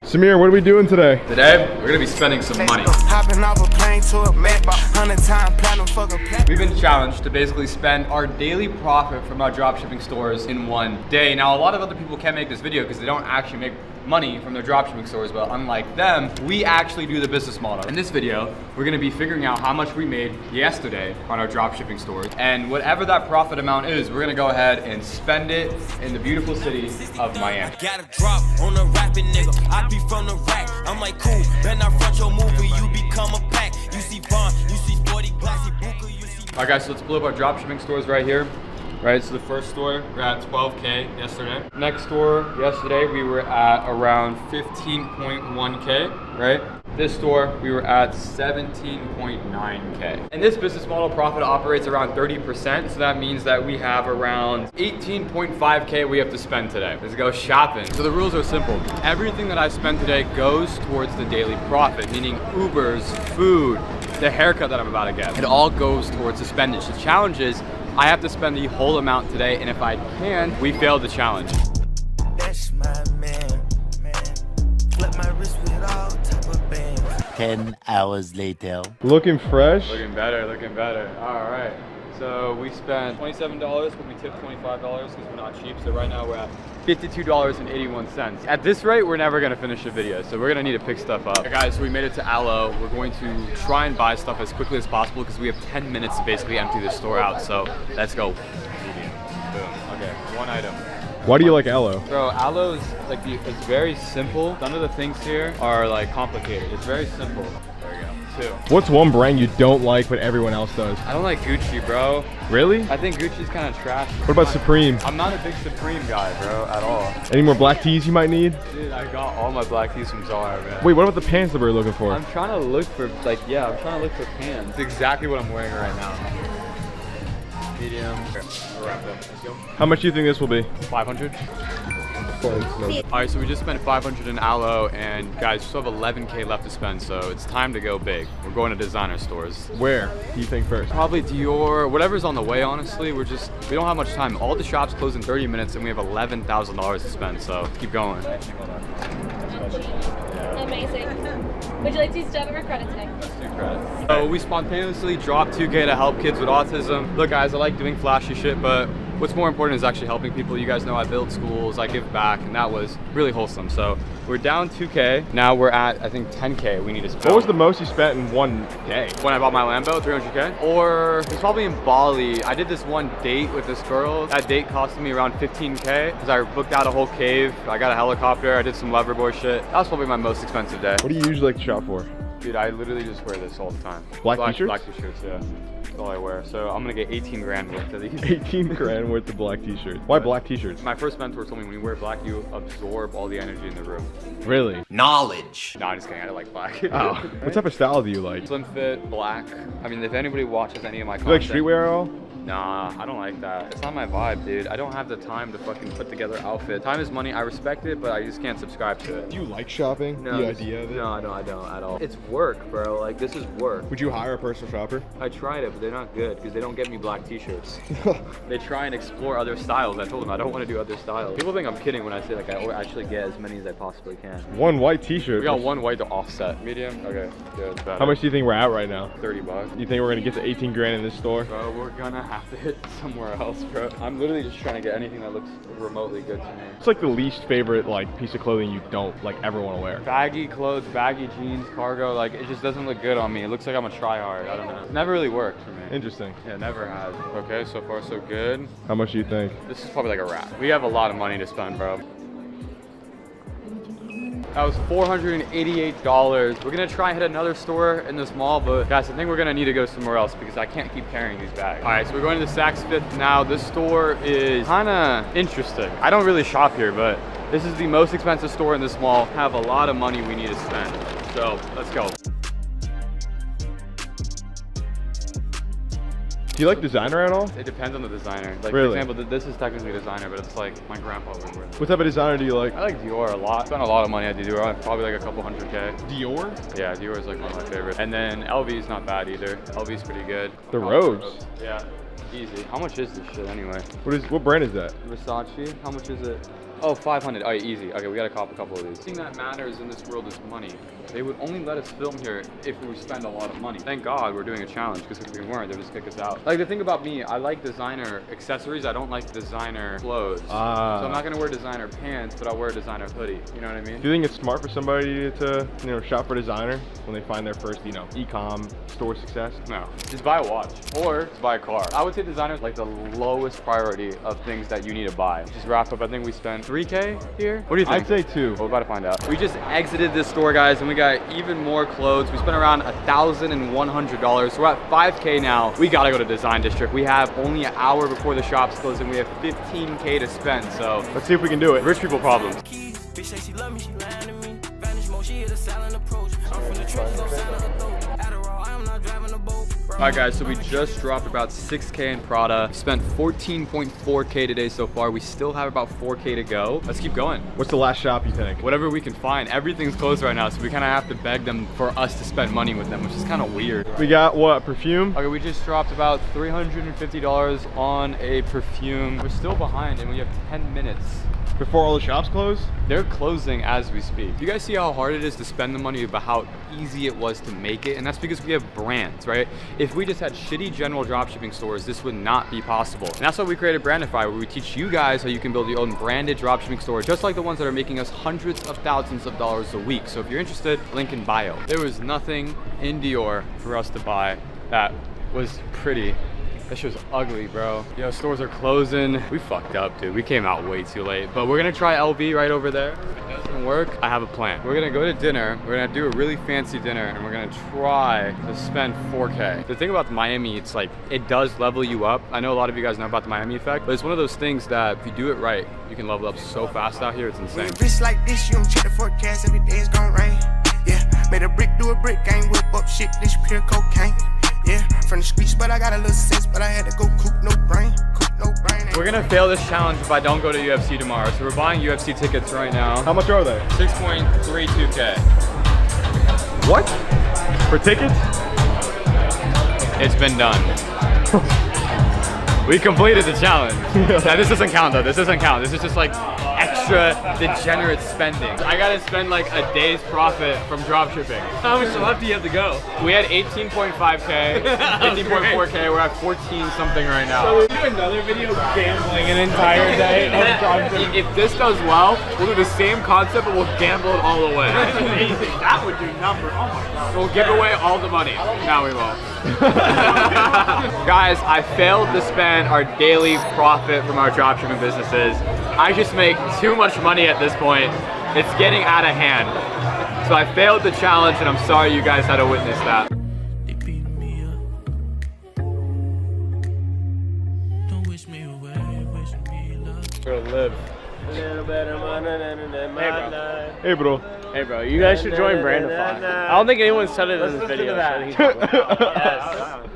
Saamir, what are we doing today? Today, we're gonna be spending some money. We've been challenged to basically spend our daily profit from our dropshipping stores in one day. Now, a lot of other people can't make this video because they don't actually make money from their dropshipping stores, but unlike them, we actually do the business model. In this video, we're gonna be figuring out how much we made yesterday on our dropshipping stores, and whatever that profit amount is, we're gonna go ahead and spend it in the beautiful city of Miami. Got a drop on a rapping nigga. I be from the rack. I'm like, cool, better not front your movie, you become a pack. You see Vaughn, you see 40 Glassy Booker, you see. All right, guys, so let's pull up our dropshipping stores right here. Right, so the first store, we're at 12K yesterday. Next store, yesterday, we were at around 15.1K, right? This store, we were at 17.9K. And this business model profit operates around 30%, so that means that we have around 18.5K we have to spend today. Let's go shopping. So the rules are simple. Everything that I spend today goes towards the daily profit, meaning Ubers, food, the haircut that I'm about to get. It all goes towards the spending. The challenge is, I have to spend the whole amount today, and if I can, we failed the challenge. That's my man. Flip my wrist with all type of bands. 10 hours later. Looking fresh. Looking better, looking better. All right. So we spent $27, but we tipped $25 because we're not cheap. So right now we're at $52.81. At this rate, we're never gonna finish the video, so we're gonna need to pick stuff up. Okay, guys, so we made it to Aloe. We're going to try and buy stuff as quickly as possible because we have 10 minutes to basically empty this store out. So let's go. Boom. Okay, one item. Why do you like Aloe? Bro, Aloe is like it's very simple. None of the things here are like complicated. It's very simple. There we go. Two. What's one brand you don't like but everyone else does? I don't like Gucci, bro. Really? I think Gucci's kind of trash. What about Supreme? I'm not a big Supreme guy, bro, at all. Any more black tees you might need? Dude, I got all my black tees from Zara, man. Wait, what about the pants that we were looking for? I'm trying to look for, like, yeah, I'm trying to look for pants. It's exactly what I'm wearing right now. Medium. Okay, we'll wrap it up. Let's go. How much do you think this will be? 500? Alright, so we just spent 500 in Aloe, and guys, we still have 11K left to spend, so it's time to go big. We're going to designer stores. Where do you think first? Probably Dior, whatever's on the way, honestly. We don't have much time. All the shops close in 30 minutes, and we have $11,000 to spend, so keep going. Amazing. Would you like to use debit or credit today? So we spontaneously dropped 2K to help kids with autism. Look, guys, I like doing flashy shit, but what's more important is actually helping people. You guys know I build schools, I give back, and that was really wholesome. So we're down 2K. Now we're at, I think, 10K we need to spend. What was the most you spent in one day? When I bought my Lambo, 300K. Or it's probably in Bali. I did this one date with this girl. That date costed me around 15K because I booked out a whole cave. I got a helicopter. I did some loverboy shit. That was probably my most expensive day. What do you usually like to shop for? Dude, I literally just wear this all the time. Black t-shirts? Black t-shirts, yeah. That's all I wear. So I'm gonna get 18 grand worth of these. 18 grand worth of black t-shirts. Why black t-shirts? My first mentor told me when you wear black, you absorb all the energy in the room. Really? Knowledge. No, I'm just kidding. I don't like black. Oh. What type of style do you like? Slim fit, black. I mean, if anybody watches any of my Do you like content, streetwear at all? nah, I don't like that. It's not my vibe, dude. I don't have the time to fucking put together outfit. Time is money. I respect it, but I just can't subscribe to it. Do you like shopping? No, The idea of it? No, I don't at all. It's work, bro. Like, this is work. Would you hire a personal shopper? I tried it, but they're not good because they don't get me black t-shirts. They try and explore other styles. I told them I don't want to do other styles. People think I'm kidding when I say like I actually get as many as I possibly can. One white t-shirt. We got one white to offset. Medium? Okay, good. Better. How much do you think we're at right now? 30 bucks. You think we're gonna get to 18 grand in this store? Bro, we're gonna have to hit somewhere else, bro. I'm literally just trying to get anything that looks remotely good to me. It's like the least favorite like piece of clothing you don't like ever want to wear. Baggy clothes, baggy jeans, cargo, like it just doesn't look good on me. It looks like I'm a tryhard. I don't know. It's never really worked for me. Interesting. Yeah, never has. Okay, so far so good. How much do you think? This is probably like a wrap. We have a lot of money to spend, bro. That was $488. We're gonna try and hit another store in this mall, but guys, I think we're gonna need to go somewhere else because I can't keep carrying these bags. All right, so we're going to the Saks Fifth now. This store is kinda interesting. I don't really shop here, but this is the most expensive store in this mall. Have a lot of money we need to spend. So let's go. Do you like designer at all? It depends on the designer. Like, Really? for example, this is technically designer, but it's like my grandpa would wear this. What type of designer do you like? I like Dior a lot. Spent a lot of money at Dior, probably like a couple $100K. Dior? Yeah, Dior is like one of my favorites. And then LV's not bad either. LV's pretty good. The robes? Yeah, easy. How much is this shit anyway? What brand is that? Versace. How much is it? Oh, 500. All right, easy. Okay, we gotta cop a couple of these. The thing that matters in this world is money. They would only let us film here if we spend a lot of money. Thank God we're doing a challenge, because if we weren't, they'd just kick us out. Like, the thing about me, I like designer accessories. I don't like designer clothes. So I'm not gonna wear designer pants, but I'll wear a designer hoodie. You know what I mean? Do you think it's smart for somebody to, you know, shop for designer when they find their first, you know, e-com store success? No. Just buy a watch or just buy a car. I would say designer's like the lowest priority of things that you need to buy. Just wrap up, I think we spent 3K here. What do you think? I'd say 2. Well, we're about to find out. We just exited this store, guys, and we got even more clothes. We spent around $1,100. So we're at 5K now. We gotta go to Design District. We have only an hour before the shop's closing. We have 15K to spend, so let's see if we can do it. Rich people problems. Bitch say she love me, she lying to me. Vanish mode, she hit a silent approach. I'm from the trenches, I'm sound like a throat. Adderall, I am not driving a boat. All right, guys, so we just dropped about 6K in Prada. Spent 14.4K today so far. We still have about 4K to go. Let's keep going. What's the last shop you think? Whatever we can find. Everything's closed right now, so we kind of have to beg them for us to spend money with them, which is kind of weird. We got what, perfume? Okay, we just dropped about $350 on a perfume. We're still behind and we have 10 minutes. Before all the shops close? They're closing as we speak. You guys see how hard it is to spend the money, but how easy it was to make it? And that's because we have brands, right? If we just had shitty general dropshipping stores, this would not be possible. And that's why we created Brandify, where we teach you guys how you can build your own branded dropshipping store, just like the ones that are making us hundreds of thousands of dollars a week. So if you're interested, link in bio. There was nothing in Dior for us to buy that was pretty. That shit was ugly, bro. Yo, stores are closing. We fucked up, dude. We came out way too late. But we're gonna try LV right over there. If it doesn't work, I have a plan. We're gonna go to dinner. We're gonna do a really fancy dinner, and we're gonna try to spend 4K. The thing about Miami, it's like, it does level you up. I know a lot of you guys know about the Miami effect, but it's one of those things that if you do it right, you can level up so fast out here, it's insane. Wrist like this, you don't check the forecast, every day it's gon' rain. Yeah, made a brick do a brick, ain't whip up shit, this pure cocaine. Yeah, from the streets, but I got a little sense, but I had to go coop no brain. We're gonna fail this challenge if I don't go to UFC tomorrow. So we're buying UFC tickets right now. How much are they? 6.32K. What? For tickets? It's been done. We completed the challenge. Now, this doesn't count though. This doesn't count. This is just like extra degenerate spending. I gotta spend like a day's profit from dropshipping. How much left do you have to go? We had 18.5K, 18.4K. We're at 14 something right now. So we'll do another video gambling an entire day of dropshipping. If this does well, we'll do the same concept, but we'll gamble it all the way. That's amazing. That would do numbers. Oh my god. We'll give away all the money. No, we won't. Guys, I failed to spend our daily profit from our dropshipping businesses. I just make too much money at this point. It's getting out of hand. So I failed the challenge, and I'm sorry you guys had to witness that. They beat me up. Don't wish me away, wish me luck. We're gonna live. A little better money than my life. Hey, bro. Hey bro, you guys should join Brandify. I don't think anyone's said it in this video. Listen to that. Yes.